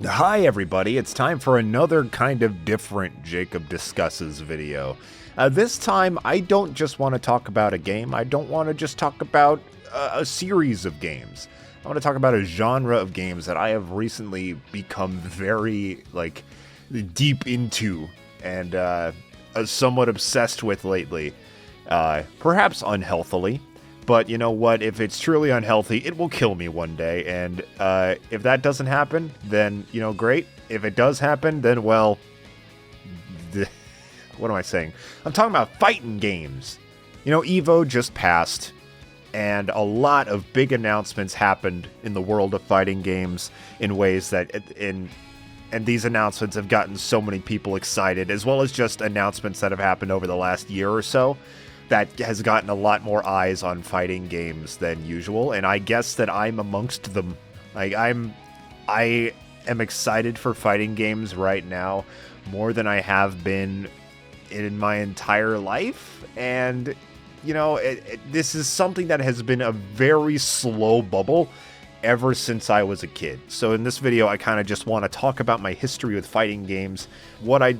Hi everybody, it's time for another kind of different Jacob Discusses video. This time, I don't just want to talk about a game, I don't want to just talk about a series of games. I want to talk about a genre of games that I have recently become very, deep into and somewhat obsessed with lately. Perhaps unhealthily. But you know what? If it's truly unhealthy, it will kill me one day. And if that doesn't happen, then, great. If it does happen, then, well, what am I saying? I'm talking about fighting games. EVO just passed, and a lot of big announcements happened in the world of fighting games in ways that, and these announcements have gotten so many people excited, as well as just announcements that have happened over the last year or so. That has gotten a lot more eyes on fighting games than usual, and I guess that I'm amongst them. I am excited for fighting games right now more than I have been in my entire life, and this is something that has been a very slow bubble ever since I was a kid. So in this video, I kind of just want to talk about my history with fighting games, what I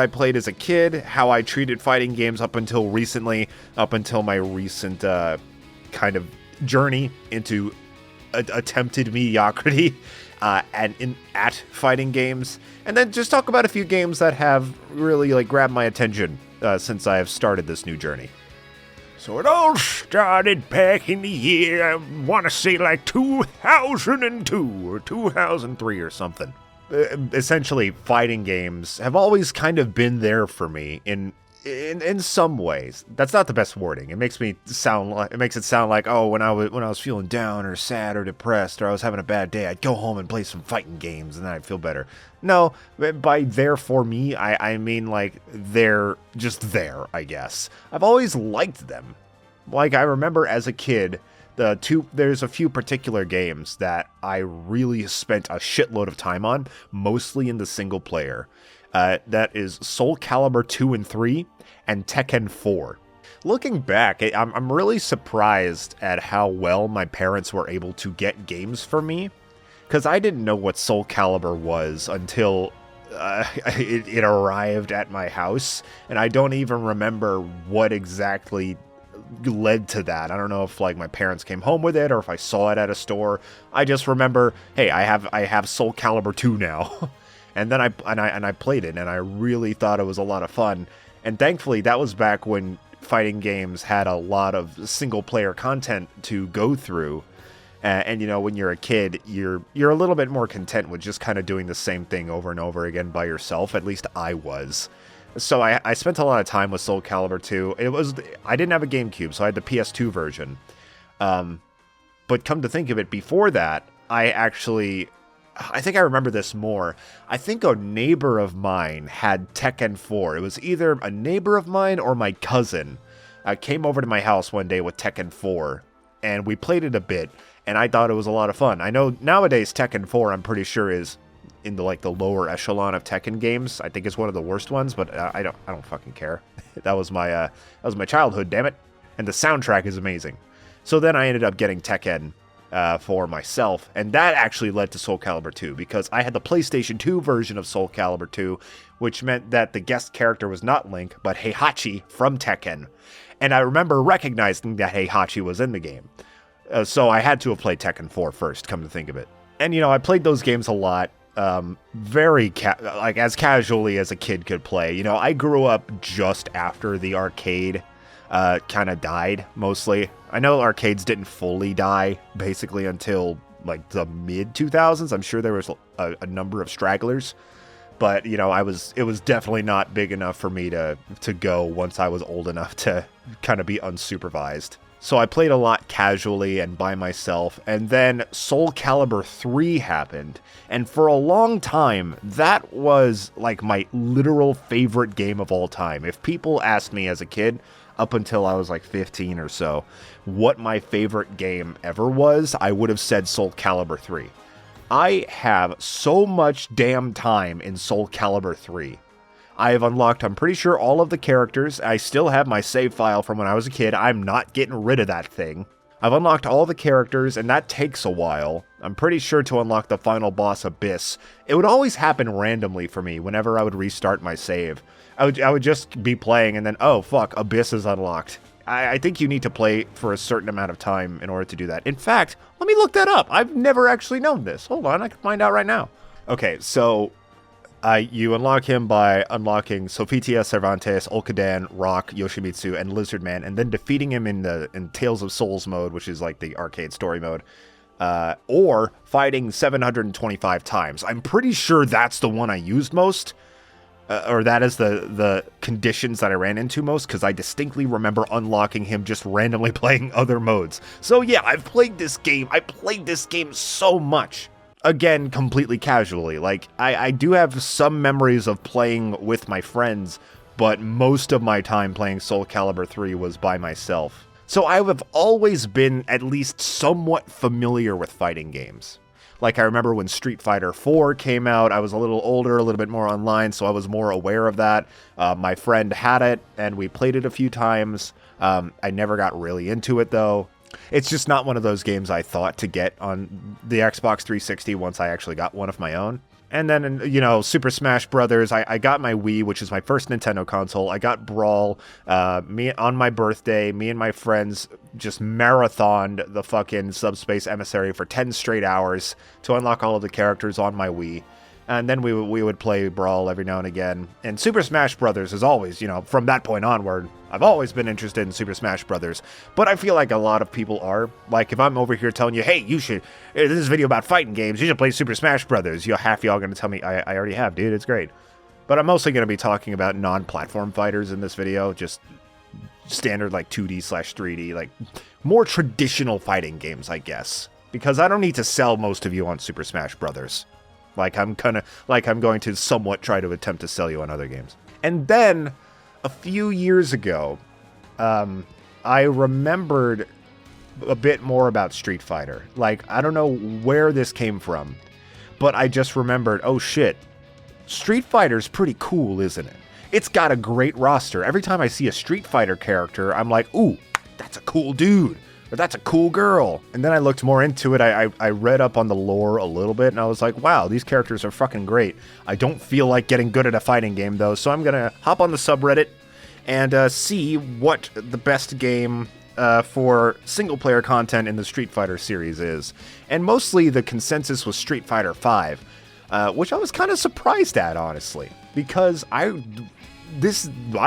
played as a kid, how I treated fighting games up until recently, up until my recent kind of journey into attempted mediocrity at fighting games, and then just talk about a few games that have really grabbed my attention since I have started this new journey. So it all started back in the year, I want to say 2002 or 2003 or something. Essentially, fighting games have always kind of been there for me in some ways. That's not the best wording. It makes it sound like, oh, when I was feeling down or sad or depressed or I was having a bad day, I'd go home and play some fighting games and then I'd feel better. No, by there for me, I mean they're just there, I guess. I've always liked them. I remember as a kid, there's a few particular games that I really spent a shitload of time on, mostly in the single player. That is Soul Calibur 2 and 3 and Tekken 4. Looking back, I'm really surprised at how well my parents were able to get games for me, because I didn't know what Soul Calibur was until it arrived at my house, and I don't even remember what exactly led to that. I don't know if my parents came home with it or if I saw it at a store. I just remember, hey, I have Soul Calibur 2 now. And then I played it, and I really thought it was a lot of fun. And thankfully, that was back when fighting games had a lot of single-player content to go through. And when you're a kid, you're a little bit more content with just kind of doing the same thing over and over again by yourself. At least I was. So I spent a lot of time with Soul Calibur 2. I didn't have a GameCube, so I had the PS2 version. But come to think of it, before that, I think I remember this more. I think a neighbor of mine had Tekken 4. It was either a neighbor of mine or my cousin came over to my house one day with Tekken 4, and we played it a bit, and I thought it was a lot of fun. I know nowadays Tekken 4, I'm pretty sure, is in the lower echelon of Tekken games. I think it's one of the worst ones, but I don't fucking care. That was my childhood, damn it. And the soundtrack is amazing. So then I ended up getting Tekken for myself, and that actually led to Soul Calibur 2, because I had the PlayStation 2 version of Soul Calibur 2, which meant that the guest character was not Link, but Heihachi from Tekken. And I remember recognizing that Heihachi was in the game. So I had to have played Tekken 4 first, come to think of it. And, I played those games a lot, very, as casually as a kid could play. I grew up just after the arcade kind of died, mostly. I know arcades didn't fully die, basically, until, the mid-2000s. I'm sure there was a number of stragglers. But, it was definitely not big enough for me to go once I was old enough to kind of be unsupervised. So I played a lot casually and by myself, and then Soul Calibur 3 happened, and for a long time, that was, my literal favorite game of all time. If people asked me as a kid, up until I was 15 or so, what my favorite game ever was, I would have said Soul Calibur 3. I have so much damn time in Soul Calibur 3. I have unlocked, I'm pretty sure, all of the characters. I still have my save file from when I was a kid. I'm not getting rid of that thing. I've unlocked all the characters, and that takes a while. I'm pretty sure to unlock the final boss, Abyss, it would always happen randomly for me whenever I would restart my save. I would just be playing, and then, oh, fuck, Abyss is unlocked. I think you need to play for a certain amount of time in order to do that. In fact, let me look that up. I've never actually known this. Hold on, I can find out right now. Okay, so you unlock him by unlocking Sophia, Cervantes, Olkadan, Rock, Yoshimitsu, and Lizardman, and then defeating him in Tales of Souls mode, which is like the arcade story mode, or fighting 725 times. I'm pretty sure that's the one I used most. Or that is the conditions that I ran into most, because I distinctly remember unlocking him just randomly playing other modes. So yeah, I've played this game. I played this game so much. Again, completely casually. Like, I do have some memories of playing with my friends, but most of my time playing Soul Calibur 3 was by myself. So I have always been at least somewhat familiar with fighting games. Like, I remember when Street Fighter 4 came out, I was a little older, a little bit more online, so I was more aware of that. My friend had it, and we played it a few times. I never got really into it, though. It's just not one of those games I thought to get on the Xbox 360 once I actually got one of my own. And then, you know, Super Smash Brothers, I got my Wii, which is my first Nintendo console. I got Brawl. On my birthday, me and my friends just marathoned the fucking Subspace Emissary for 10 straight hours to unlock all of the characters on my Wii. And then we would play Brawl every now and again. And Super Smash Brothers is always, you know, from that point onward, I've always been interested in Super Smash Brothers. But I feel like a lot of people are. Like, if I'm over here telling you, hey, this is a video about fighting games, you should play Super Smash Brothers, half y'all going to tell me, I already have, dude, it's great. But I'm mostly going to be talking about non-platform fighters in this video, just standard, like, 2D/3D, like, more traditional fighting games, I guess. Because I don't need to sell most of you on Super Smash Brothers. Like I'm going to somewhat try to attempt to sell you on other games. And then, a few years ago, I remembered a bit more about Street Fighter. Like, I don't know where this came from, but I just remembered, oh shit, Street Fighter's pretty cool, isn't it? It's got a great roster. Every time I see a Street Fighter character, I'm like, ooh, that's a cool dude. Or that's a cool girl. And then I looked more into it. I read up on the lore a little bit, and I was like, wow, these characters are fucking great. I don't feel like getting good at a fighting game, though, so I'm going to hop on the subreddit and see what the best game for single-player content in the Street Fighter series is. And mostly the consensus was Street Fighter V, which I was kind of surprised at, honestly. Because I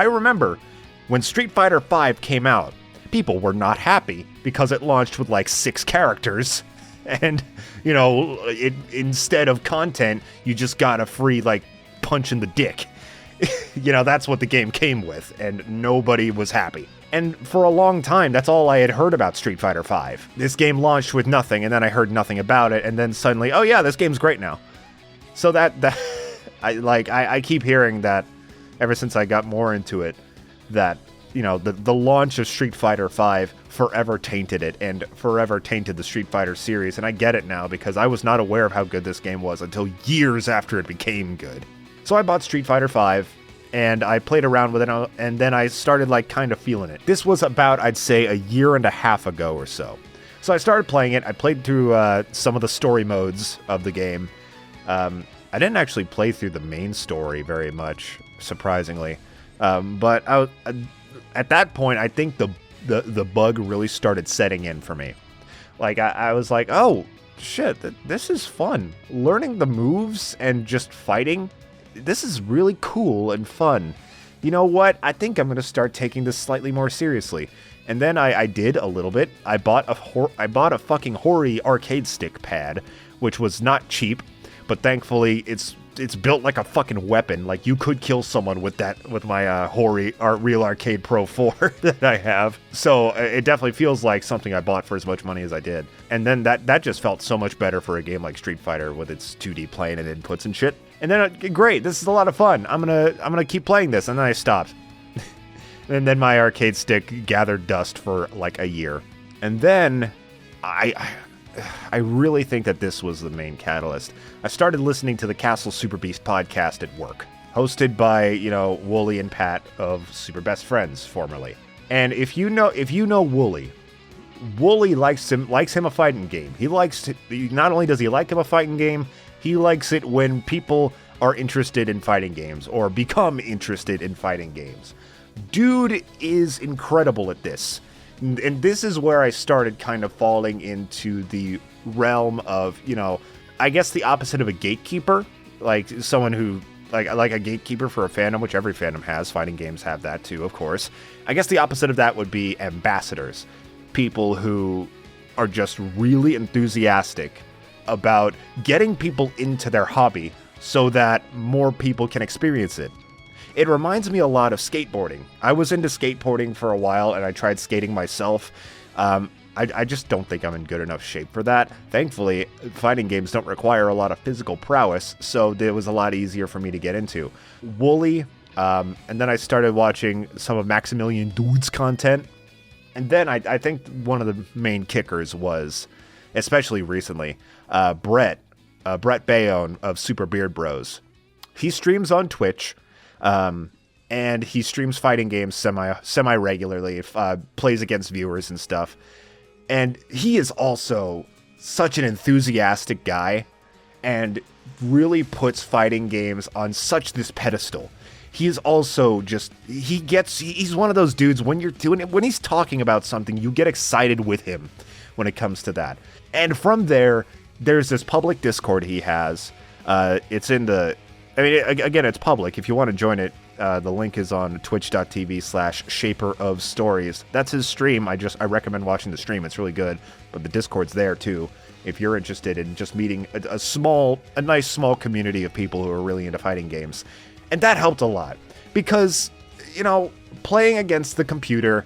remember when Street Fighter V came out, people were not happy because it launched with like 6 characters, and you know, instead of content, you just got a free like punch in the dick. You know, that's what the game came with, and nobody was happy. And for a long time, that's all I had heard about Street Fighter V. This game launched with nothing, and then I heard nothing about it, and then suddenly, oh yeah, this game's great now. So that I keep hearing that ever since I got more into it, that, you know, the launch of Street Fighter V forever tainted it, and forever tainted the Street Fighter series, and I get it now, because I was not aware of how good this game was until years after it became good. So I bought Street Fighter V, and I played around with it, and then I started, like, kind of feeling it. This was about, I'd say, a year and a half ago or so. So I started playing it. I played through some of the story modes of the game. I didn't actually play through the main story very much, surprisingly. But at that point, I think the bug really started setting in for me. Like, I was like, oh, shit, this is fun. Learning the moves and just fighting, this is really cool and fun. You know what? I think I'm going to start taking this slightly more seriously. And then I did a little bit. I bought a fucking Hori arcade stick pad, which was not cheap, but thankfully it's built like a fucking weapon. Like, you could kill someone with my Hori Real Arcade Pro 4 that I have. So it definitely feels like something I bought for as much money as I did. And then that just felt so much better for a game like Street Fighter with its 2D playing and inputs and shit. And then, great, this is a lot of fun. I'm gonna keep playing this. And then I stopped. And then my arcade stick gathered dust for like a year. And then I really think that this was the main catalyst. I started listening to the Castle Super Beast podcast at work, hosted by, you know, Wooly and Pat of Super Best Friends, formerly. And if you know Wooly, Wooly likes him a fighting game. Not only does he like him a fighting game, he likes it when people are interested in fighting games or become interested in fighting games. Dude is incredible at this. And this is where I started kind of falling into the realm of, I guess the opposite of a gatekeeper, like someone who like a gatekeeper for a fandom, which every fandom has. Fighting games have that too, of course. I guess the opposite of that would be ambassadors. People who are just really enthusiastic about getting people into their hobby so that more people can experience it. It reminds me a lot of skateboarding. I was into skateboarding for a while, and I tried skating myself. I just don't think I'm in good enough shape for that. Thankfully, fighting games don't require a lot of physical prowess, so it was a lot easier for me to get into. Wooly, and then I started watching some of Maximilian Dood's content. And then I think one of the main kickers was, especially recently, Brett Bayonne of Super Beard Bros. He streams on Twitch, and he streams fighting games semi-regularly, plays against viewers and stuff. And he is also such an enthusiastic guy and really puts fighting games on such this pedestal. He's also just, he's one of those dudes when he's talking about something, you get excited with him when it comes to that. And from there's this public Discord he has. It's it's public. If you want to join it, the link is on twitch.tv/shaperofstories. That's his stream. I recommend watching the stream. It's really good. But the Discord's there too, if you're interested in just meeting a nice small community of people who are really into fighting games. And that helped a lot because, playing against the computer,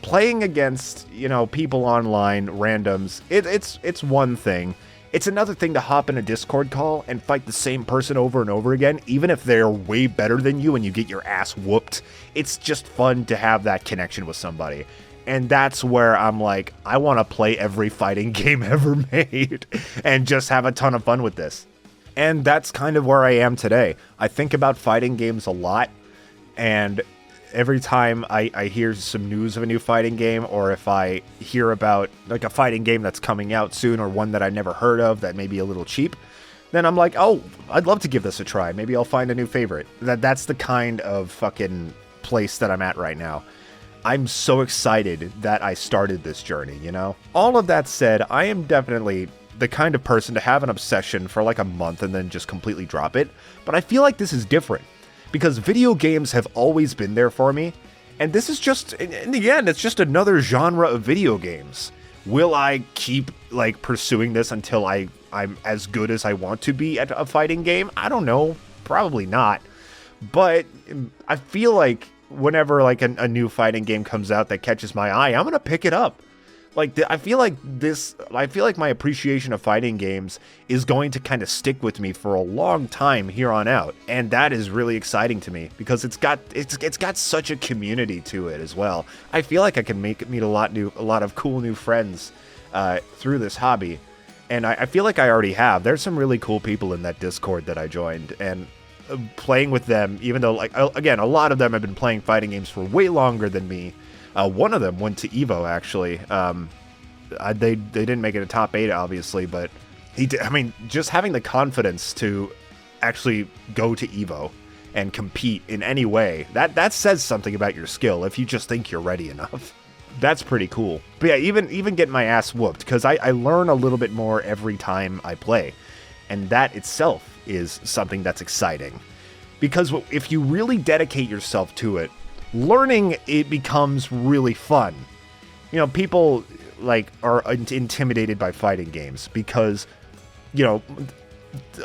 playing against, people online, randoms, it's one thing. It's another thing to hop in a Discord call and fight the same person over and over again, even if they're way better than you and you get your ass whooped. It's just fun to have that connection with somebody. And that's where I'm like, I want to play every fighting game ever made and just have a ton of fun with this. And that's kind of where I am today. I think about fighting games a lot, and every time I hear some news of a new fighting game, or if I hear about like a fighting game that's coming out soon or one that I never heard of that may be a little cheap, then I'm like, oh, I'd love to give this a try. Maybe I'll find a new favorite. That's the kind of fucking place that I'm at right now. I'm so excited that I started this journey, All of that said, I am definitely the kind of person to have an obsession for like a month and then just completely drop it. But I feel like this is different because video games have always been there for me. And this is just, in the end, it's just another genre of video games. Will I keep like pursuing this until I'm as good as I want to be at a fighting game? I don't know. Probably not. But I feel like whenever like a new fighting game comes out that catches my eye, I'm going to pick it up. I feel like my appreciation of fighting games is going to kind of stick with me for a long time here on out. And that is really exciting to me because it's got such a community to it as well. I feel like I can meet a lot of cool new friends through this hobby. And I feel like I already have. There's some really cool people in that Discord that I joined, and playing with them, even though again, a lot of them have been playing fighting games for way longer than me. One of them went to Evo, actually. They didn't make it a top 8, obviously, but he did. I mean, just having the confidence to actually go to Evo and compete in any way, that says something about your skill if you just think you're ready enough. That's pretty cool. But yeah, even getting my ass whooped, because I learn a little bit more every time I play. And that itself is something that's exciting. Because if you really dedicate yourself to it, learning it becomes really fun. People are intimidated by fighting games because,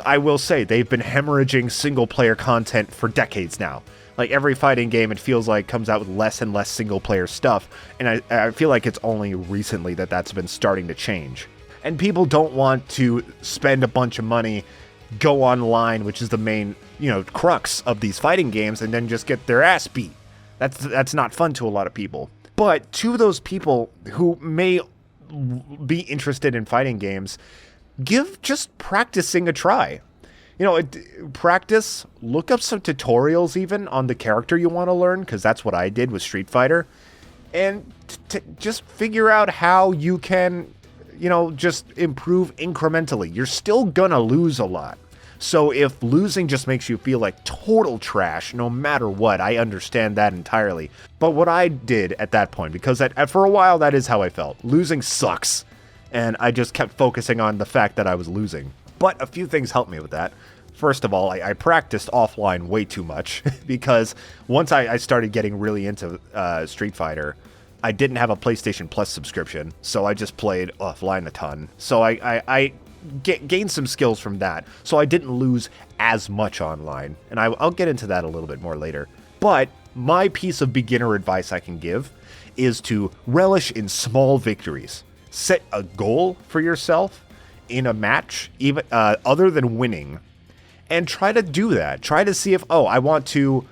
I will say they've been hemorrhaging single player content for decades now. Like every fighting game, it feels like comes out with less and less single player stuff. And I feel like it's only recently that's been starting to change. And people don't want to spend a bunch of money, go online, which is the main, crux of these fighting games, and then just get their ass beat. That's not fun to a lot of people. But to those people who may be interested in fighting games, give just practicing a try. Practice, look up some tutorials even on the character you want to learn, because that's what I did with Street Fighter. and just figure out how you can, just improve incrementally. You're still gonna lose a lot. So if losing just makes you feel like total trash, no matter what, I understand that entirely. But what I did at that point, because for a while that is how I felt. Losing sucks. And I just kept focusing on the fact that I was losing. But a few things helped me with that. First of all, I practiced offline way too much because once I started getting really into Street Fighter, I didn't have a PlayStation Plus subscription, so I just played offline a ton. So I gained some skills from that, so I didn't lose as much online. And I'll get into that a little bit more later. But my piece of beginner advice I can give is to relish in small victories. Set a goal for yourself in a match, even other than winning, and try to do that. Try to see if, I want to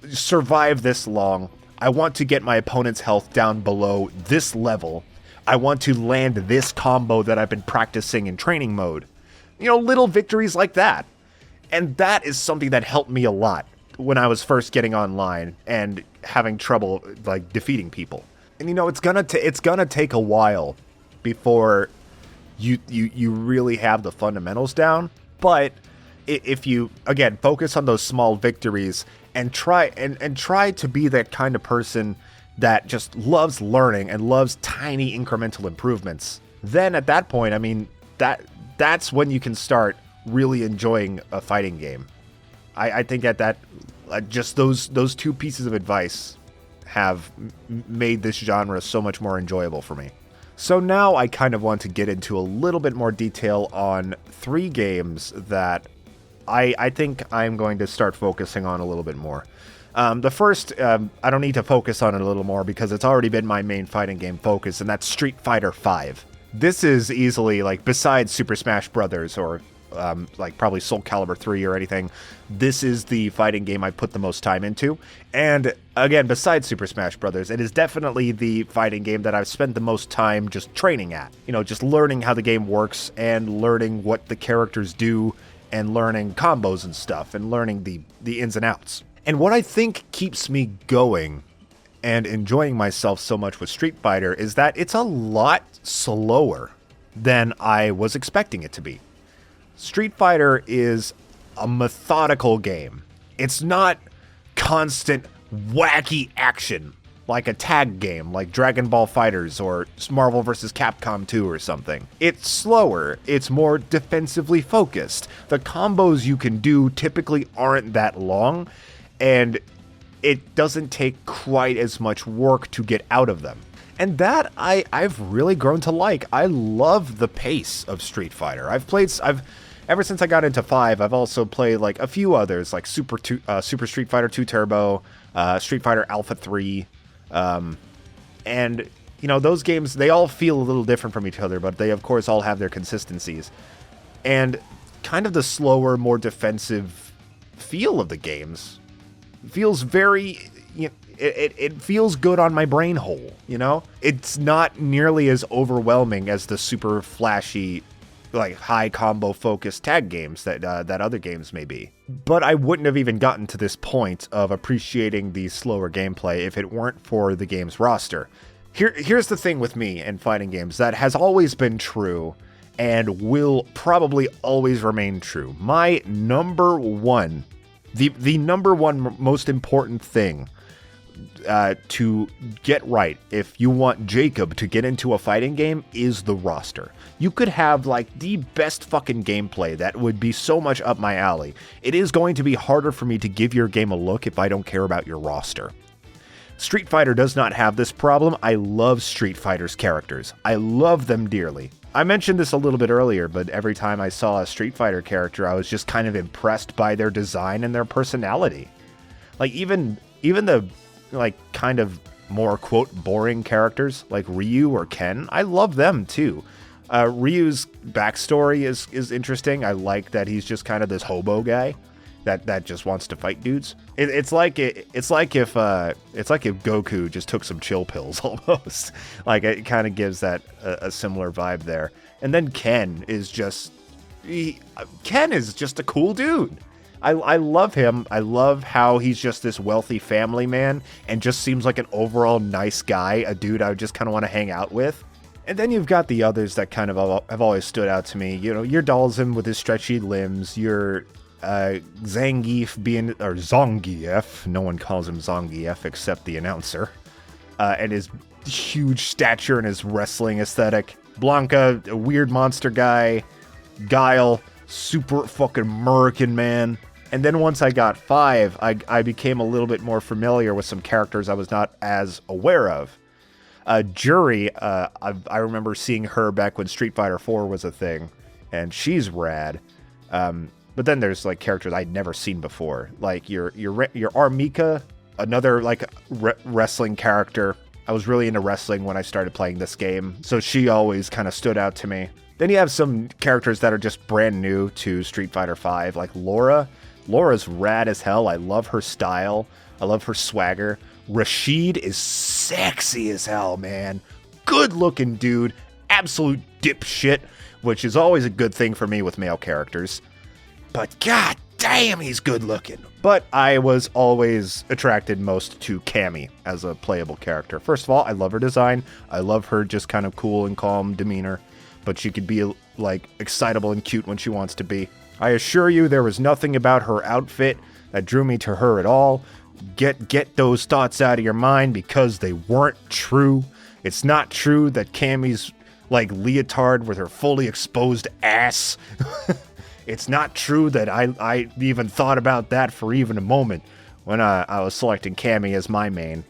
survive this long. I want to get my opponent's health down below this level. I want to land this combo that I've been practicing in training mode. Little victories like that. And that is something that helped me a lot when I was first getting online and having trouble like defeating people. And it's gonna take a while before you really have the fundamentals down. But if you again focus on those small victories and try to be that kind of person that just loves learning and loves tiny incremental improvements, then at that point, that's when you can start really enjoying a fighting game. I think that just those two pieces of advice have made this genre so much more enjoyable for me. So now I kind of want to get into a little bit more detail on 3 games that I think I'm going to start focusing on a little bit more. The first, I don't need to focus on it a little more because it's already been my main fighting game focus, and that's Street Fighter V. This is easily, besides Super Smash Bros. Or probably Soul Calibur 3 or anything, this is the fighting game I put the most time into. And again, besides Super Smash Bros., it is definitely the fighting game that I've spent the most time just training at. Just learning how the game works and learning what the characters do and learning combos and stuff and learning the ins and outs. And what I think keeps me going and enjoying myself so much with Street Fighter is that it's a lot slower than I was expecting it to be. Street Fighter is a methodical game. It's not constant wacky action like a tag game like Dragon Ball FighterZ or Marvel vs. Capcom 2 or something. It's slower, it's more defensively focused. The combos you can do typically aren't that long, and it doesn't take quite as much work to get out of them. And that I've really grown to like. I love the pace of Street Fighter. Ever since I got into 5, I've also played a few others, like Super Street Fighter 2 Turbo, Street Fighter Alpha 3, and those games, they all feel a little different from each other, but they of course all have their consistencies. And kind of the slower, more defensive feel of the games feels very, it feels good on my brain hole, It's not nearly as overwhelming as the super flashy, high combo focused tag games that other games may be. But I wouldn't have even gotten to this point of appreciating the slower gameplay if it weren't for the game's roster. Here's the thing with me and fighting games that has always been true and will probably always remain true. My number one, the number one most important thing to get right if you want Jacob to get into a fighting game is the roster. You could have the best fucking gameplay that would be so much up my alley. It is going to be harder for me to give your game a look if I don't care about your roster. Street Fighter does not have this problem. I love Street Fighter's characters. I love them dearly. I mentioned this a little bit earlier, but every time I saw a Street Fighter character, I was just kind of impressed by their design and their personality. Even the kind of more quote boring characters like Ryu or Ken, I love them too. Ryu's backstory is interesting. I like that he's just kind of this hobo guy that just wants to fight dudes. It's like if Goku just took some chill pills almost. It kind of gives that a similar vibe there. And then Ken is just a cool dude. I love him. I love how he's just this wealthy family man and just seems like an overall nice guy, a dude I would just kind of want to hang out with. And then you've got the others that kind of have always stood out to me. You know, your Dalsim with his stretchy limbs, your Zangief or Zangief, no one calls him Zangief except the announcer, and his huge stature and his wrestling aesthetic. Blanca, a weird monster guy. Guile, super fucking American man. And then once I got 5, I became a little bit more familiar with some characters I was not as aware of. Jury, I remember seeing her back when Street Fighter 4 was a thing, and she's rad. But then there's like characters I'd never seen before, like your Armika, another like wrestling character. I was really into wrestling when I started playing this game, so she always kind of stood out to me. Then you have some characters that are just brand new to Street Fighter 5, like Laura. Laura's rad as hell. I love her style. I love her swagger. Rashid is sexy as hell, man. Good looking dude. Absolute dipshit, which is always a good thing for me with male characters. But god damn, he's good looking. But I was always attracted most to Cammy as a playable character. First of all, I love her design. I love her just kind of cool and calm demeanor. But she could be like excitable and cute when she wants to be. I assure you there was nothing about her outfit that drew me to her at all. Get those thoughts out of your mind because they weren't true. It's not true that Cammy's like leotard with her fully exposed ass. It's not true that I even thought about that for even a moment when I was selecting Cammy as my main.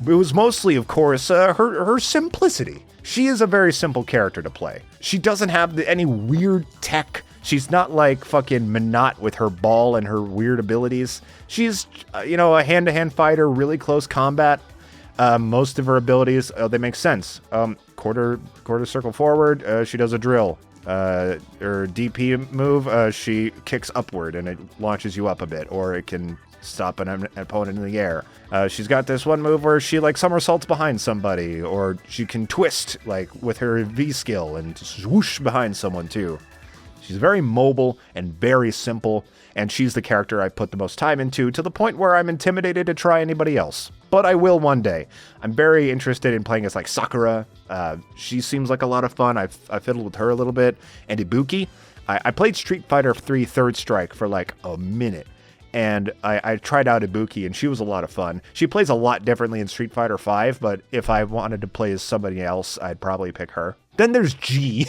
It was mostly, of course, her simplicity. She is a very simple character to play. She doesn't have any weird tech. She's not like fucking Minot with her ball and her weird abilities. She's, a hand-to-hand fighter, really close combat. Most of her abilities, they make sense. Quarter circle forward, she does a drill. Her DP move, she kicks upward and it launches you up a bit, or it can stop an opponent in the air. She's got this one move where she like somersaults behind somebody, or she can twist like with her V skill and swoosh behind someone too. She's very mobile and very simple, and she's the character I put the most time into, to the point where I'm intimidated to try anybody else. But I will one day. I'm very interested in playing as like Sakura. She seems like a lot of fun. I fiddled with her a little bit. And Ibuki. I played Street Fighter 3 Third Strike for like a minute, and I tried out Ibuki, and she was a lot of fun. She plays a lot differently in Street Fighter 5, but if I wanted to play as somebody else, I'd probably pick her. Then there's G.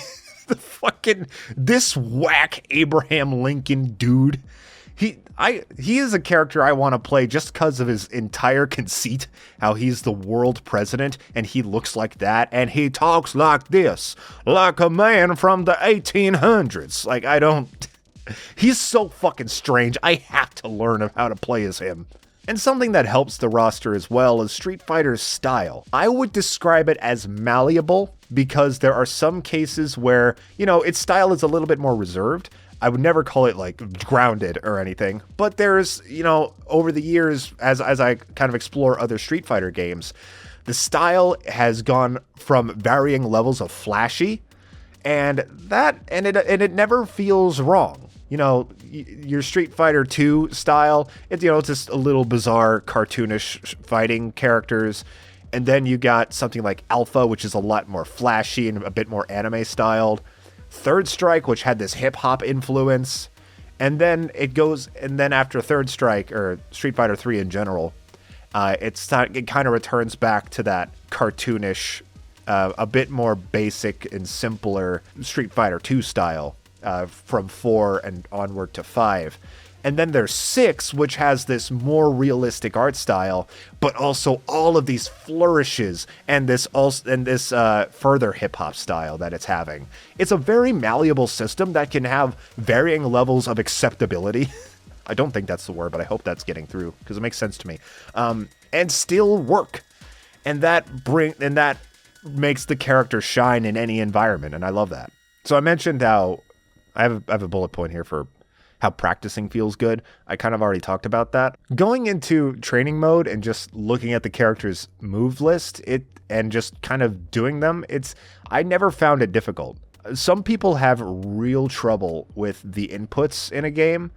This whack Abraham Lincoln dude. He is a character I want to play just because of his entire conceit, how he's the world president and he looks like that and he talks like this, like a man from the 1800s. Like, he's so fucking strange. I have to learn how to play as him. And something that helps the roster as well is Street Fighter's style. I would describe it as malleable because there are some cases where, its style is a little bit more reserved. I would never call it like grounded or anything, but there's, over the years, as I kind of explore other Street Fighter games, the style has gone from varying levels of flashy, and it never feels wrong. Your Street Fighter 2 style, it's just a little bizarre, cartoonish fighting characters. And then you got something like Alpha, which is a lot more flashy and a bit more anime styled. Third Strike, which had this hip hop influence. And then after Third Strike, or Street Fighter 3 in general, it kind of returns back to that cartoonish, a bit more basic and simpler Street Fighter 2 style. From 4 and onward to 5. And then there's 6, which has this more realistic art style, but also all of these flourishes and this further hip-hop style that it's having. It's a very malleable system that can have varying levels of acceptability. I don't think that's the word, but I hope that's getting through, because it makes sense to me. And still work. And that makes the character shine in any environment, and I love that. So I mentioned how I have a bullet point here for how practicing feels good. I kind of already talked about that. Going into training mode and just looking at the character's move list, and just kind of doing them, I never found it difficult. Some people have real trouble with the inputs in a game.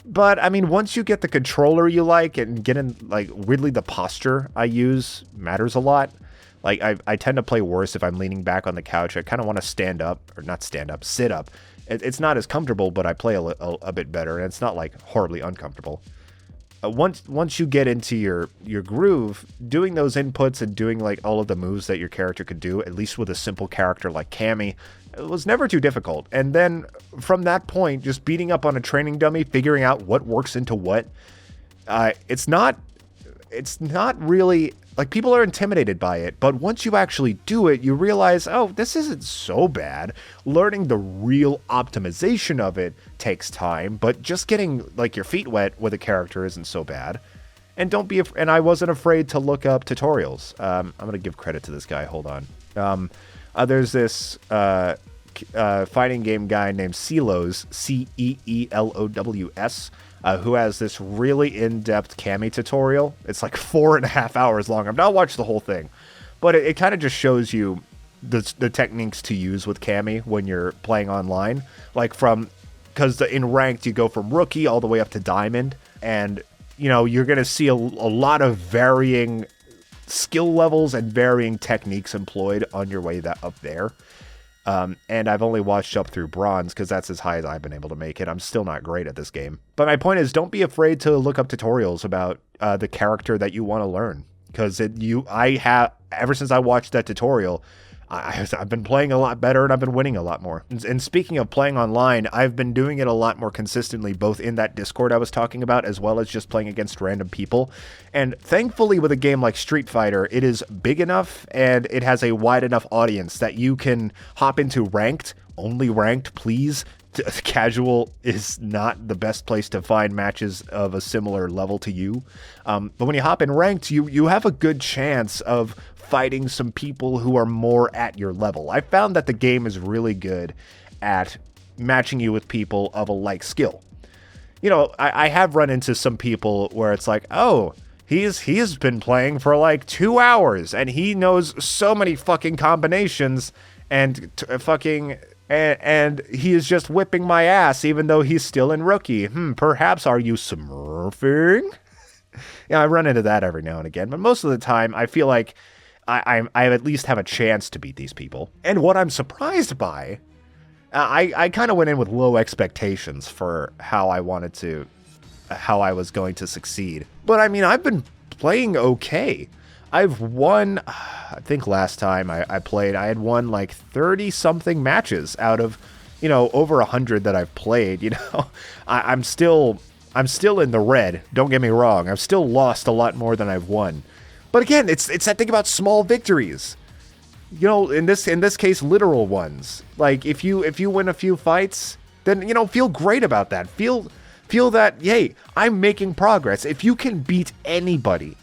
But I mean, once you get the controller you like and get in, like, weirdly the posture I use matters a lot. Like, I tend to play worse if I'm leaning back on the couch. I kind of want to stand up, or not stand up, sit up. It's not as comfortable, but I play a bit better, and it's not like horribly uncomfortable. Once you get into your groove, doing those inputs and doing like all of the moves that your character could do, at least with a simple character like Cammy, it was never too difficult. And then from that point, just beating up on a training dummy, figuring out what works into what, it's not really, like, people are intimidated by it, but once you actually do it, you realize, oh, this isn't so bad. Learning the real optimization of it takes time, but just getting, like, your feet wet with a character isn't so bad. And don't be, and I wasn't afraid to look up tutorials. I'm going to give credit to this guy. Hold on. There's this fighting game guy named Ceelows, Ceelows, who has this really in-depth Cammy tutorial. It's like 4.5 hours long. I've not watched the whole thing, but it kind of just shows you the techniques to use with Cammy when you're playing online. Like because in ranked, you go from rookie all the way up to diamond, and you know, you're going to see a lot of varying skill levels and varying techniques employed on your way up there. And I've only watched up through bronze because that's as high as I've been able to make it. I'm still not great at this game. But my point is, don't be afraid to look up tutorials about the character that you want to learn. Because ever since I watched that tutorial, I've been playing a lot better and I've been winning a lot more. And speaking of playing online, I've been doing it a lot more consistently, both in that Discord I was talking about, as well as just playing against random people. And thankfully, with a game like Street Fighter, it is big enough and it has a wide enough audience that you can hop into ranked, only ranked, please. Casual is not the best place to find matches of a similar level to you. But when you hop in ranked, you have a good chance of fighting some people who are more at your level. I found that the game is really good at matching you with people of a like skill. You know, I have run into some people where it's like, oh, he's been playing for like 2 hours and he knows so many fucking combinations and and he is just whipping my ass even though he's still in rookie. Perhaps are you smurfing? Yeah, I run into that every now and again, but most of the time I feel like I at least have a chance to beat these people. And what I'm surprised by, I kind of went in with low expectations for how I was going to succeed. But I mean, I've been playing okay. I've won, I think last time I played, I had won like 30-something matches out of, you know, over 100 that I've played. You know, I'm still in the red. Don't get me wrong. I've still lost a lot more than I've won. But again, it's that thing about small victories. You know, in this case, literal ones. Like if you win a few fights, then, you know, feel great about that. Feel that, yay, I'm making progress. If you can beat anybody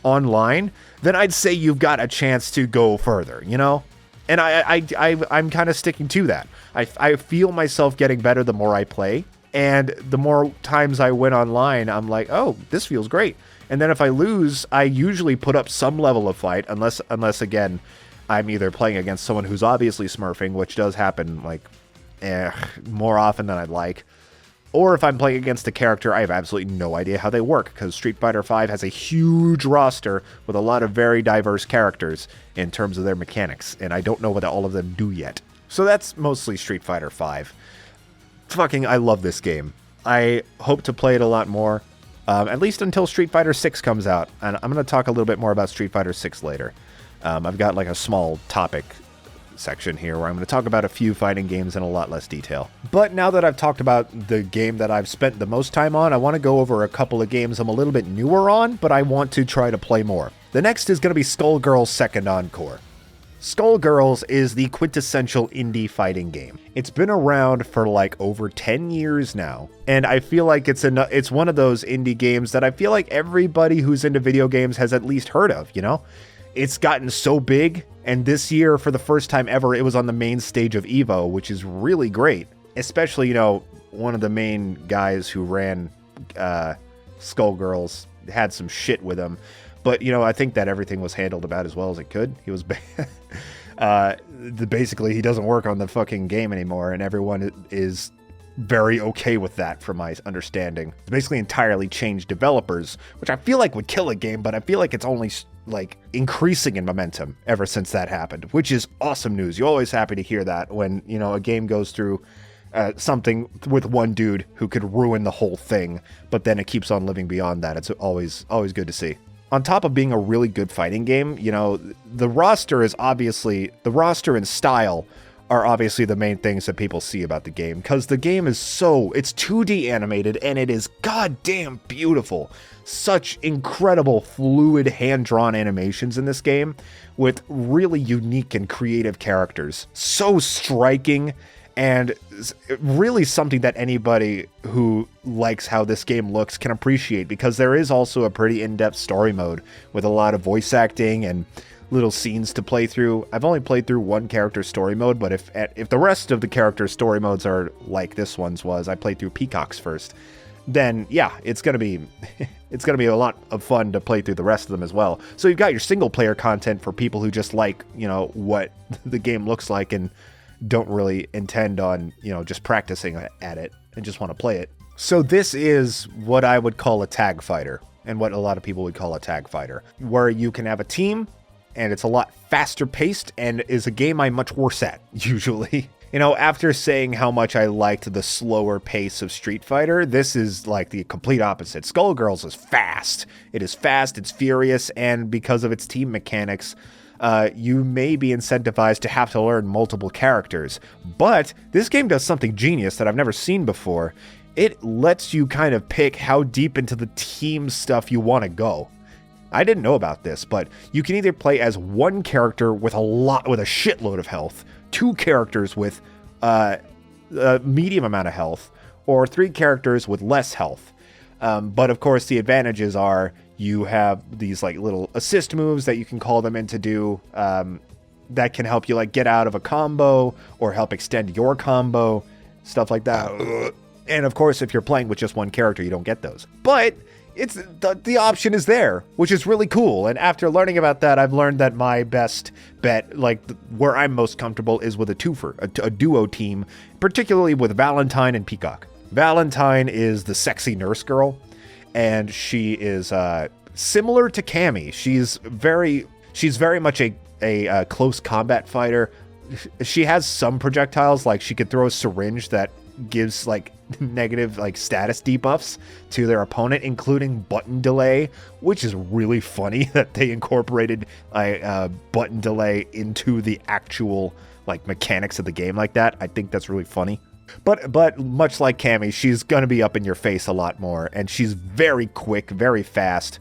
online, then I'd say you've got a chance to go further, you know? And I'm kind of sticking to that. I feel myself getting better the more I play, and the more times I win online, I'm like, oh, this feels great. And then if I lose, I usually put up some level of fight, unless again, I'm either playing against someone who's obviously smurfing, which does happen like more often than I'd like. Or if I'm playing against a character, I have absolutely no idea how they work, because Street Fighter V has a huge roster with a lot of very diverse characters in terms of their mechanics, and I don't know what all of them do yet. So that's mostly Street Fighter V. Fucking, I love this game. I hope to play it a lot more, at least until Street Fighter 6 comes out, and I'm going to talk a little bit more about Street Fighter 6 later. I've got like a small topic section here where I'm going to talk about a few fighting games in a lot less detail. But now that I've talked about the game that I've spent the most time on, I want to go over a couple of games I'm a little bit newer on, but I want to try to play more. The next is going to be Skullgirls Second Encore. Skullgirls is the quintessential indie fighting game. It's been around for like over 10 years now, and I feel like it's one of those indie games that I feel like everybody who's into video games has at least heard of, you know? It's gotten so big, and this year, for the first time ever, it was on the main stage of EVO, which is really great. Especially, you know, one of the main guys who ran Skullgirls had some shit with him. But, you know, I think that everything was handled about as well as it could. He was basically, he doesn't work on the fucking game anymore, and everyone is very okay with that from my understanding. It's basically entirely changed developers, which I feel like would kill a game, but I feel like it's only like increasing in momentum ever since that happened, which is awesome news. You're always happy to hear that when, you know, a game goes through something with one dude who could ruin the whole thing, but then it keeps on living beyond that. It's always good to see. On top of being a really good fighting game, you know, the roster and style are obviously the main things that people see about the game, because the game is it's 2D animated and it is goddamn beautiful. Such incredible fluid hand-drawn animations in this game with really unique and creative characters. So striking, and really something that anybody who likes how this game looks can appreciate, because there is also a pretty in-depth story mode with a lot of voice acting and little scenes to play through. I've only played through one character story mode, but if the rest of the character story modes are like this one's was, I played through Peacock's first, then yeah, it's gonna be a lot of fun to play through the rest of them as well. So you've got your single player content for people who just like, you know, what the game looks like and don't really intend on, you know, just practicing at it and just want to play it. So this is what I would call a tag fighter, and what a lot of people would call a tag fighter, where you can have a team, and it's a lot faster paced, and is a game I'm much worse at, usually. You know, after saying how much I liked the slower pace of Street Fighter, this is like the complete opposite. Skullgirls is fast. It is fast, it's furious, and because of its team mechanics, you may be incentivized to have to learn multiple characters. But this game does something genius that I've never seen before. It lets you kind of pick how deep into the team stuff you want to go. I didn't know about this, but you can either play as one character with a shitload of health, two characters with a medium amount of health, or three characters with less health. But of course, the advantages are you have these like little assist moves that you can call them in to do, that can help you like get out of a combo or help extend your combo, stuff like that. And of course, if you're playing with just one character, you don't get those. But it's the option is there, which is really cool. And after learning about that, I've learned that my best bet, like where I'm most comfortable, is with a twofer, a duo team, particularly with Valentine and Peacock. Valentine is the sexy nurse girl, and she is similar to Cammy. She's very much a close combat fighter. She has some projectiles, like she could throw a syringe that gives like negative like status debuffs to their opponent, including button delay, which is really funny that they incorporated a button delay into the actual like mechanics of the game like that. I think that's really funny. But much like Cammy, she's gonna be up in your face a lot more, and she's very quick, very fast,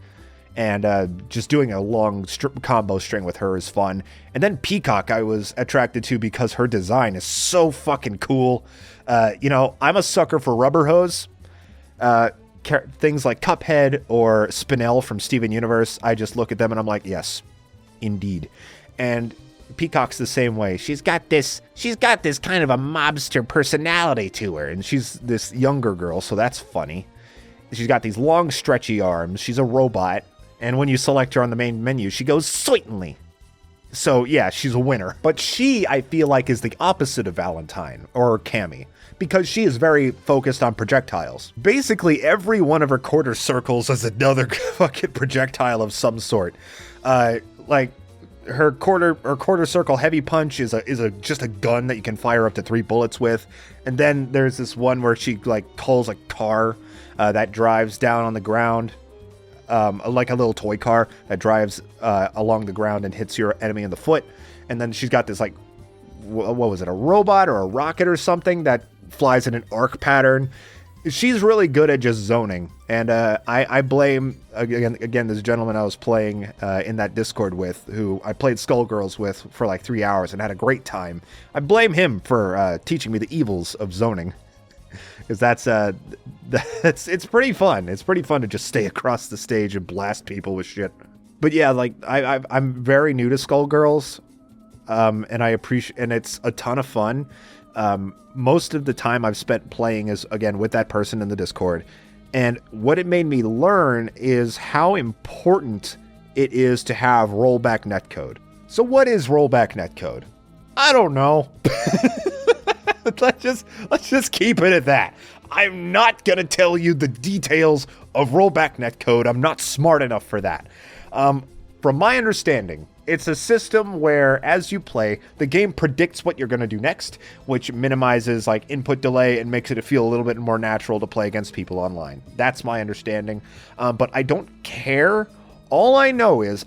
and just doing a long combo string with her is fun. And then Peacock I was attracted to because her design is so fucking cool. You know, I'm a sucker for rubber hose. Things like Cuphead or Spinel from Steven Universe, I just look at them and I'm like, yes, indeed. And Peacock's the same way. She's got this kind of a mobster personality to her, and she's this younger girl, so that's funny. She's got these long, stretchy arms. She's a robot, and when you select her on the main menu, she goes, certainly. So yeah, she's a winner. But she, I feel like, is the opposite of Valentine or Cammy, because she is very focused on projectiles. Basically, every one of her quarter circles is another fucking projectile of some sort. Like her quarter circle heavy punch is just a gun that you can fire up to 3 bullets with. And then there's this one where she like calls a car that drives down on the ground. Like a little toy car that drives along the ground and hits your enemy in the foot. And then she's got this like, what was it, a robot or a rocket or something that flies in an arc pattern. She's really good at just zoning. And I blame, again, this gentleman I was playing in that Discord with, who I played Skullgirls with for like 3 hours and had a great time. I blame him for teaching me the evils of zoning. Because it's pretty fun. It's pretty fun to just stay across the stage and blast people with shit. But yeah, like I'm very new to Skullgirls, and I appreciate, and it's a ton of fun. Most of the time I've spent playing is again with that person in the Discord, and what it made me learn is how important it is to have rollback netcode. So what is rollback netcode? I don't know. let's just keep it at that. I'm not gonna tell you the details of rollback netcode. I'm not smart enough for that. From my understanding, it's a system where, as you play, the game predicts what you're going to do next, which minimizes like input delay and makes it feel a little bit more natural to play against people online. That's my understanding, but I don't care. All I know is,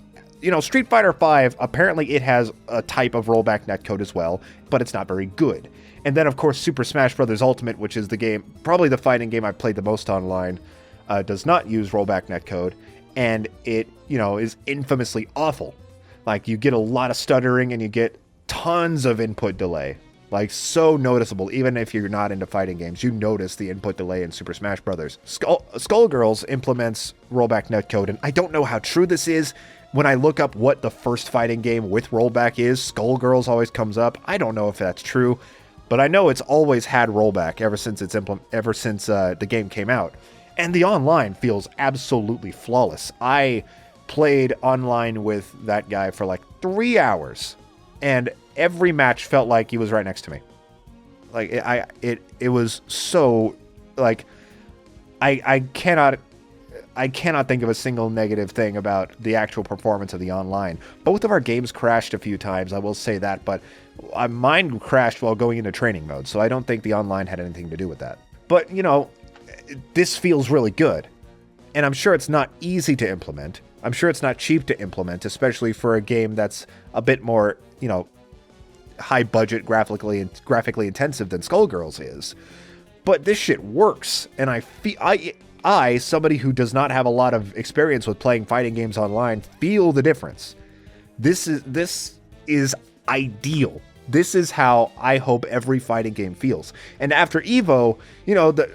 Street Fighter V, apparently it has a type of rollback netcode as well, but it's not very good. And then, of course, Super Smash Bros. Ultimate, which is the game, probably the fighting game I've played the most online, does not use rollback netcode, and it, is infamously awful. Like, you get a lot of stuttering and you get tons of input delay. Like, so noticeable. Even if you're not into fighting games, you notice the input delay in Super Smash Bros. Skullgirls implements rollback netcode, and I don't know how true this is. When I look up what the first fighting game with rollback is, Skullgirls always comes up. I don't know if that's true, but I know it's always had rollback ever since the game came out. And the online feels absolutely flawless. I played online with that guy for like 3 hours, and every match felt like he was right next to me. Like, it was so, like, I cannot think of a single negative thing about the actual performance of the online. Both of our games crashed a few times, I will say that, but mine crashed while going into training mode, so I don't think the online had anything to do with that. But, this feels really good. And I'm sure it's not easy to implement. I'm sure it's not cheap to implement, especially for a game that's a bit more, high budget, graphically intensive than Skullgirls is. But this shit works, and I, somebody who does not have a lot of experience with playing fighting games online, feel the difference. This is ideal. This is how I hope every fighting game feels. And after EVO,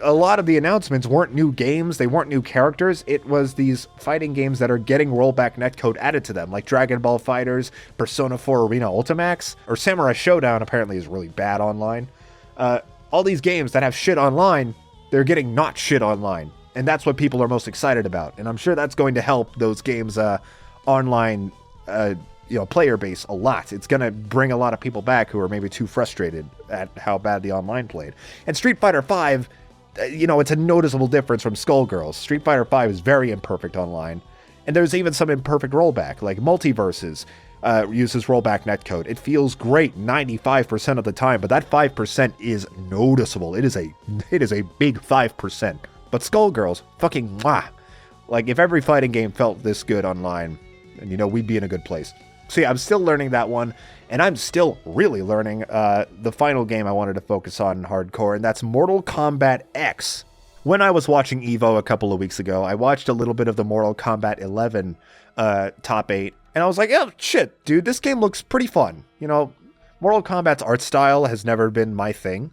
a lot of the announcements weren't new games, they weren't new characters, it was these fighting games that are getting rollback netcode added to them, like Dragon Ball FighterZ, Persona 4 Arena Ultimax, or Samurai Showdown apparently is really bad online. All these games that have shit online, they're getting not shit online. And that's what people are most excited about. And I'm sure that's going to help those games online player base a lot. It's going to bring a lot of people back who are maybe too frustrated at how bad the online played. And Street Fighter V, it's a noticeable difference from Skullgirls. Street Fighter V is very imperfect online. And there's even some imperfect rollback, like Multiverses uses rollback netcode. It feels great 95% of the time, but that 5% is noticeable. It is a big 5%. But Skullgirls, fucking mwah. Like, if every fighting game felt this good online, and we'd be in a good place. So yeah, I'm still learning that one, and I'm still really learning the final game I wanted to focus on in hardcore, and that's Mortal Kombat X. When I was watching EVO a couple of weeks ago, I watched a little bit of the Mortal Kombat 11 top 8, and I was like, oh, shit, dude, this game looks pretty fun. Mortal Kombat's art style has never been my thing,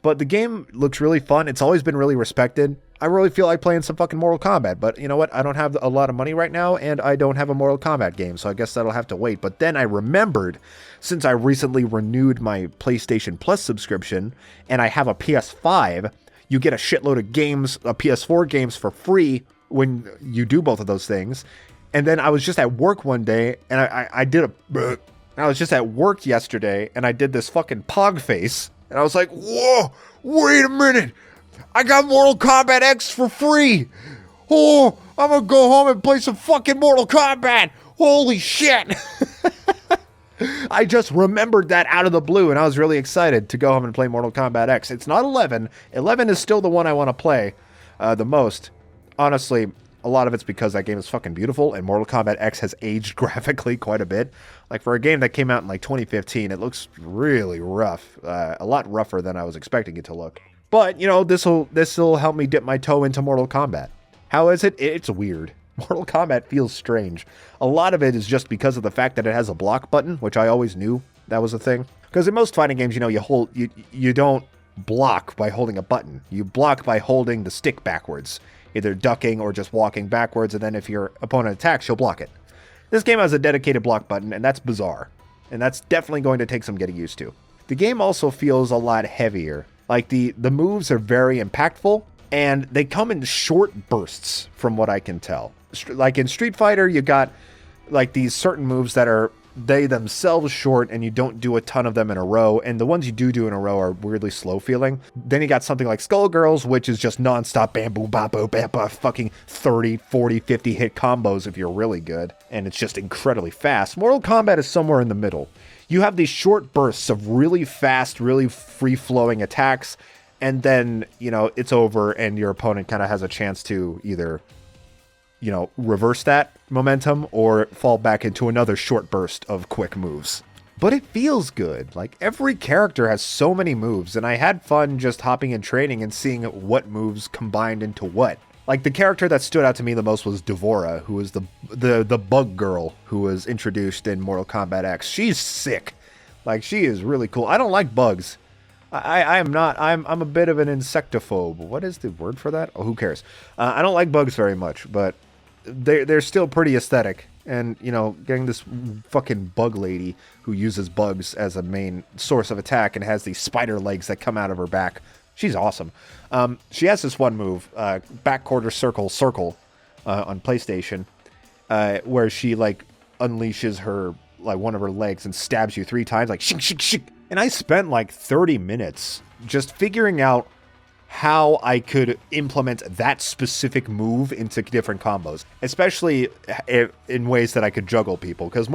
but the game looks really fun. It's always been really respected. I really feel like playing some fucking Mortal Kombat, but you know what? I don't have a lot of money right now, and I don't have a Mortal Kombat game, so I guess that'll have to wait. But then I remembered, since I recently renewed my PlayStation Plus subscription, and I have a PS5, you get a shitload of games, PS4 games for free when you do both of those things. And then I was just at work one day, and I was just at work yesterday, and I did this fucking pog face, and I was like, whoa, wait a minute! I got Mortal Kombat X for free. Oh, I'm gonna go home and play some fucking Mortal Kombat. Holy shit. I just remembered that out of the blue, and I was really excited to go home and play Mortal Kombat X. It's not 11. 11 is still the one I want to play the most. Honestly, a lot of it's because that game is fucking beautiful, and Mortal Kombat X has aged graphically quite a bit. Like, for a game that came out in like 2015, it looks really rough. A lot rougher than I was expecting it to look. But, this'll help me dip my toe into Mortal Kombat. How is it? It's weird. Mortal Kombat feels strange. A lot of it is just because of the fact that it has a block button, which I always knew that was a thing. Because in most fighting games, you don't block by holding a button. You block by holding the stick backwards, either ducking or just walking backwards, and then if your opponent attacks, you'll block it. This game has a dedicated block button, and that's bizarre. And that's definitely going to take some getting used to. The game also feels a lot heavier. Like, the moves are very impactful, and they come in short bursts, from what I can tell. Like, in Street Fighter, you got, like, these certain moves that are they themselves short, and you don't do a ton of them in a row, and the ones you do in a row are weirdly slow feeling. Then you got something like Skullgirls, which is just non-stop bam boom bam boom bam bam, fucking 30, 40, 50 hit combos if you're really good, and it's just incredibly fast. Mortal Kombat is somewhere in the middle. You have these short bursts of really fast, really free-flowing attacks, and then, you know, it's over, and your opponent kind of has a chance to either, you know, reverse that momentum or fall back into another short burst of quick moves. But it feels good. Like, every character has so many moves, and I had fun just hopping in training and seeing what moves combined into what. Like, the character that stood out to me the most was Devora, who was the bug girl who was introduced in Mortal Kombat X. She's sick. Like, she is really cool. I don't like bugs. I'm a bit of an insectophobe. What is the word for that? Oh, who cares? I don't like bugs very much, but they're still pretty aesthetic. And, you know, getting this fucking bug lady who uses bugs as a main source of attack and has these spider legs that come out of her back. She's awesome. She has this one move, back quarter circle, on PlayStation, where she, like, unleashes her, like, one of her legs and stabs you 3 times, like, shink, shink, shink. And I spent, like, 30 minutes just figuring out how I could implement that specific move into different combos, especially in ways that I could juggle people. Because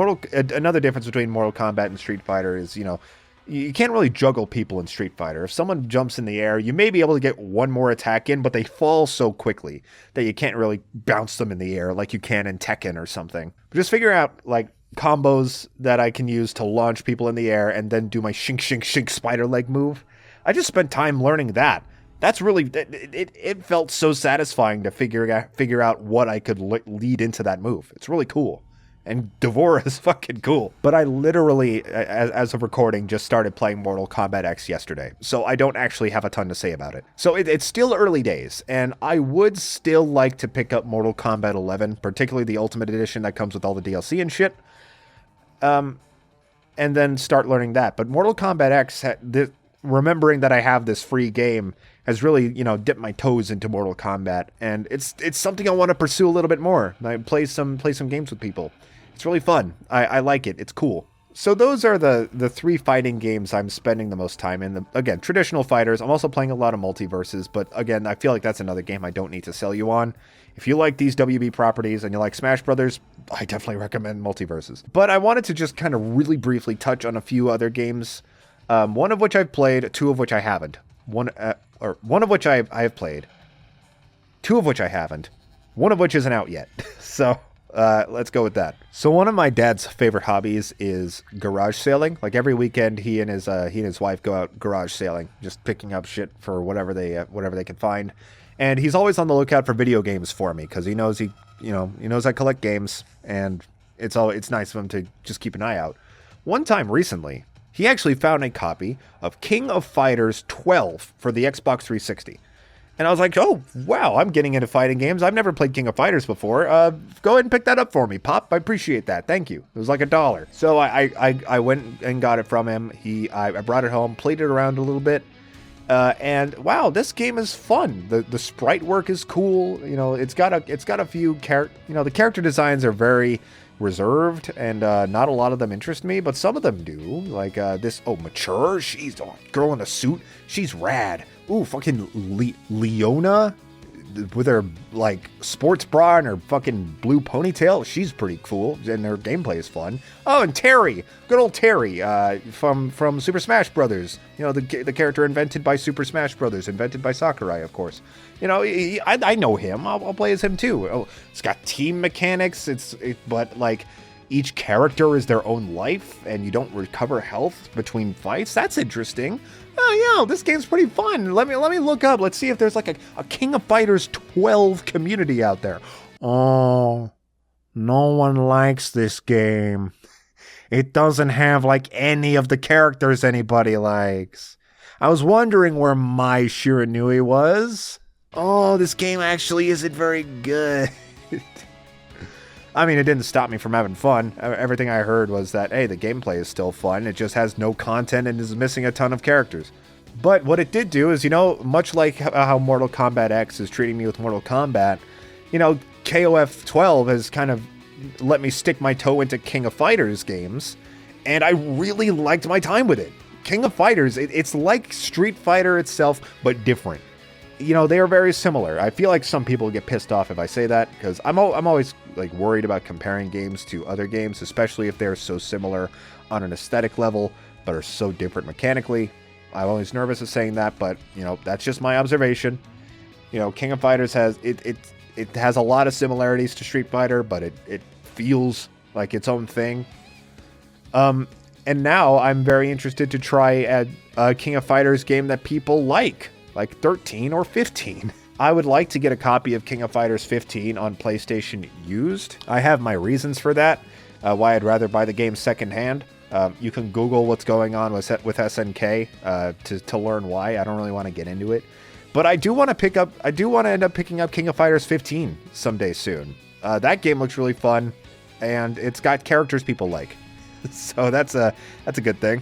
another difference between Mortal Kombat and Street Fighter is, you know, you can't really juggle people in Street Fighter. If someone jumps in the air, you may be able to get one more attack in, but they fall so quickly that you can't really bounce them in the air like you can in Tekken or something. Just figure out, like, combos that I can use to launch people in the air and then do my shink, shink, shink spider leg move. I just spent time learning that. That's really, it felt so satisfying to figure out what I could lead into that move. It's really cool. And Devora is fucking cool. But I literally, as of recording, just started playing Mortal Kombat X yesterday. So I don't actually have a ton to say about it. So it's still early days. And I would still like to pick up Mortal Kombat 11, particularly the Ultimate Edition that comes with all the DLC and shit. And then start learning that. But Mortal Kombat X, remembering that I have this free game, has really, you know, dipped my toes into Mortal Kombat, and it's something I want to pursue a little bit more. I play some games with people. It's really fun. I like it. It's cool. So those are the 3 fighting games I'm spending the most time in. Again, traditional fighters. I'm also playing a lot of multiverses, but again, I feel like that's another game I don't need to sell you on. If you like these WB properties and you like Smash Brothers, I definitely recommend multiverses. But I wanted to just kind of really briefly touch on a few other games, one of which I've played, 2 of which I haven't. One of which I have played, 2 of which I haven't, 1 of which isn't out yet. So let's go with that. So one of my dad's favorite hobbies is garage sailing. Like, every weekend, he and his wife go out garage sailing, just picking up shit for whatever they can find. And he's always on the lookout for video games for me, because he knows I collect games, and it's nice of him to just keep an eye out. One time recently, he actually found a copy of King of Fighters 12 for the Xbox 360. And I was like, oh, wow, I'm getting into fighting games. I've never played King of Fighters before. Go ahead and pick that up for me, Pop. I appreciate that. Thank you. It was like $1. So I went and got it from him. I brought it home, played it around a little bit. And wow, this game is fun. The sprite work is cool. You know, it's got a few the character designs are very reserved, and not a lot of them interest me, but some of them do. Like Mature. She's a girl in a suit. She's rad. Ooh, fucking Leona with her, like, sports bra and her fucking blue ponytail. She's pretty cool, and her gameplay is fun. Oh, and Terry, good old Terry, from Super Smash Brothers. You know, the character invented by Super Smash Brothers, invented by Sakurai, of course. You know, I know him. I'll play as him too. Oh, it's got team mechanics. But like, each character is their own life, and you don't recover health between fights. That's interesting. Oh yeah, this game's pretty fun. Let me look up. Let's see if there's like a King of Fighters 12 community out there. Oh, no one likes this game. It doesn't have like any of the characters anybody likes. I was wondering where my Shiranui was. Oh, this game actually isn't very good. I mean, it didn't stop me from having fun. Everything I heard was that, hey, the gameplay is still fun. It just has no content and is missing a ton of characters. But what it did do is, you know, much like how Mortal Kombat X is treating me with Mortal Kombat, you know, KOF 12 has kind of let me stick my toe into King of Fighters games, and I really liked my time with it. King of Fighters, it's like Street Fighter itself, but different. You know, they are very similar. I feel like some people get pissed off if I say that, because I'm always like worried about comparing games to other games, especially if they're so similar on an aesthetic level, but are so different mechanically. I'm always nervous of saying that, but, you know, that's just my observation. You know, King of Fighters has, it has a lot of similarities to Street Fighter, but it feels like its own thing. And now I'm very interested to try a King of Fighters game that people like 13 or 15. I would like to get a copy of King of Fighters 15 on PlayStation used. I have my reasons for that, why I'd rather buy the game secondhand. You can Google what's going on with SNK to learn why. I don't really want to get into it. But I do want to end up picking up King of Fighters 15 someday soon. That game looks really fun, and it's got characters people like. So that's a good thing.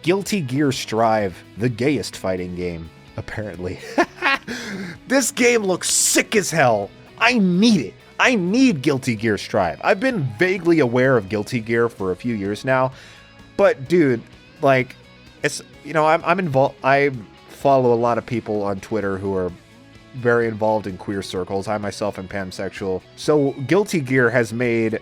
Guilty Gear Strive, the gayest fighting game, apparently. This game looks sick as hell. I need it. I need Guilty Gear Strive. I've been vaguely aware of Guilty Gear for a few years now, but dude, like, it's, you know, I'm involved. I follow a lot of people on Twitter who are very involved in queer circles. I myself am pansexual, so Guilty Gear has made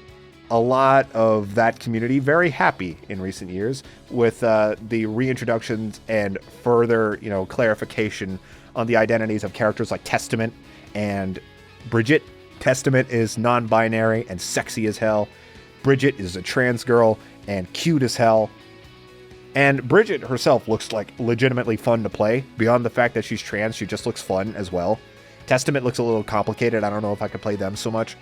a lot of that community very happy in recent years with the reintroductions and further, you know, clarification on the identities of characters like Testament and Bridget. Testament is non-binary and sexy as hell. Bridget is a trans girl and cute as hell. And Bridget herself looks like legitimately fun to play. Beyond the fact that she's trans, she just looks fun as well. Testament looks a little complicated. I don't know if I could play them so much.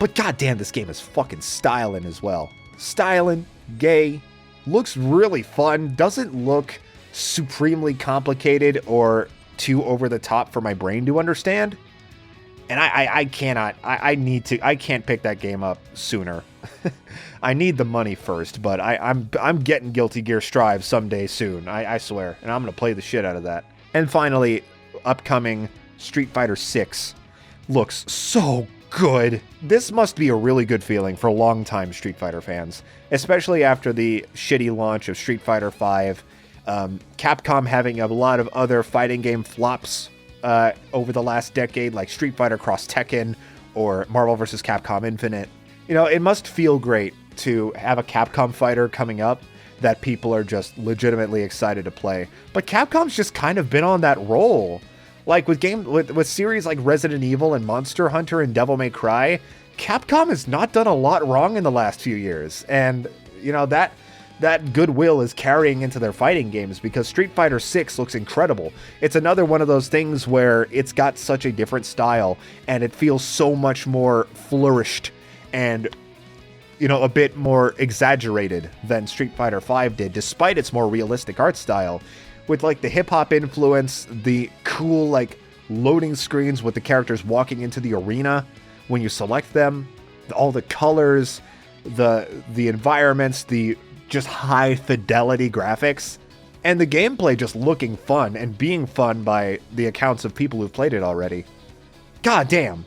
But goddamn, this game is fucking styling as well. Styling, gay, looks really fun, doesn't look supremely complicated or too over the top for my brain to understand. And I can't pick that game up sooner. I need the money first, but I'm getting Guilty Gear Strive someday soon, I swear. And I'm going to play the shit out of that. And finally, upcoming Street Fighter 6 looks so good. This must be a really good feeling for longtime Street Fighter fans, especially after the shitty launch of Street Fighter V, Capcom having a lot of other fighting game flops over the last decade, like Street Fighter Cross Tekken or Marvel vs. Capcom Infinite. You know, it must feel great to have a Capcom fighter coming up that people are just legitimately excited to play. But Capcom's just kind of been on that roll. Like with series like Resident Evil and Monster Hunter and Devil May Cry, Capcom has not done a lot wrong in the last few years. And, you know, that goodwill is carrying into their fighting games because Street Fighter 6 looks incredible. It's another one of those things where it's got such a different style and it feels so much more flourished and, you know, a bit more exaggerated than Street Fighter V did, despite its more realistic art style. With, like, the hip-hop influence, the cool, like, loading screens with the characters walking into the arena when you select them, all the colors, the environments, the just high-fidelity graphics, and the gameplay just looking fun and being fun by the accounts of people who've played it already. God damn.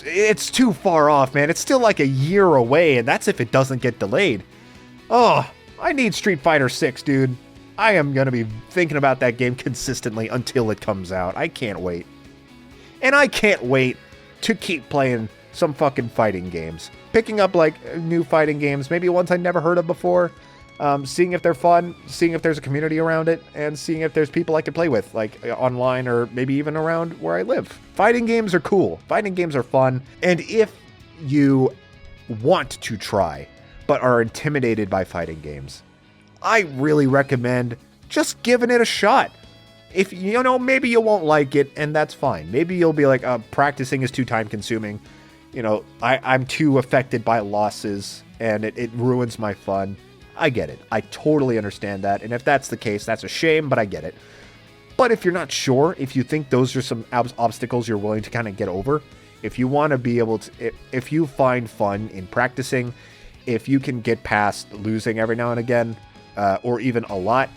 It's too far off, man. It's still like a year away, and that's if it doesn't get delayed. Oh, I need Street Fighter 6, dude. I am going to be thinking about that game consistently until it comes out. I can't wait. And I can't wait to keep playing some fucking fighting games. Picking up, like, new fighting games, maybe ones I never heard of before. Seeing if they're fun, seeing if there's a community around it, and seeing if there's people I can play with, like, online or maybe even around where I live. Fighting games are cool. Fighting games are fun. And if you want to try, but are intimidated by fighting games, I really recommend just giving it a shot. If, you know, maybe you won't like it, and that's fine. Maybe you'll be like, practicing is too time consuming. You know, I'm too affected by losses, and it ruins my fun. I get it. I totally understand that. And if that's the case, that's a shame, but I get it. But if you're not sure, if you think those are some obstacles you're willing to kind of get over, if you want to be able to, if you find fun in practicing, if you can get past losing every now and again, or even a lot,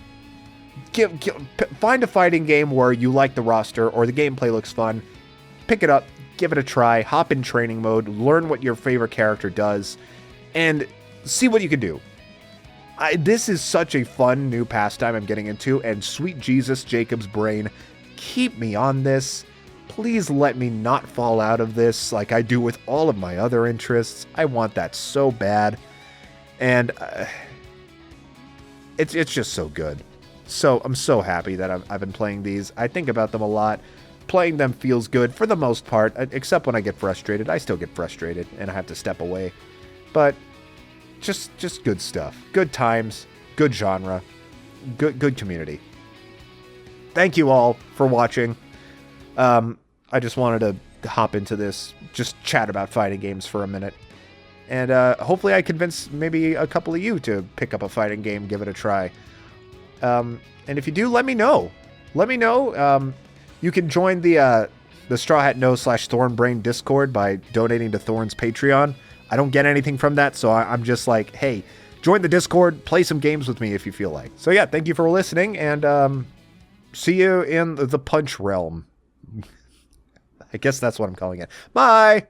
find a fighting game where you like the roster or the gameplay looks fun, pick it up, give it a try, hop in training mode, learn what your favorite character does, and see what you can do. This is such a fun new pastime I'm getting into, and sweet Jesus, Jacob's brain, keep me on this. Please let me not fall out of this like I do with all of my other interests. I want that so bad. And it's just so good. So I'm so happy that I've been playing these. I think about them a lot. Playing them feels good for the most part, except when I get frustrated. I still get frustrated and I have to step away. But just good stuff. Good times, good genre, good community. Thank you all for watching. I just wanted to hop into this, just chat about fighting games for a minute. And hopefully I convince maybe a couple of you to pick up a fighting game, give it a try. And if you do, let me know. Let me know. You can join the TheStrawhatNO /Thornbrain Discord by donating to Thorn's Patreon. I don't get anything from that, so I'm just like, hey, join the Discord, play some games with me if you feel like. So yeah, thank you for listening, and see you in the Punch Realm. I guess that's what I'm calling it. Bye!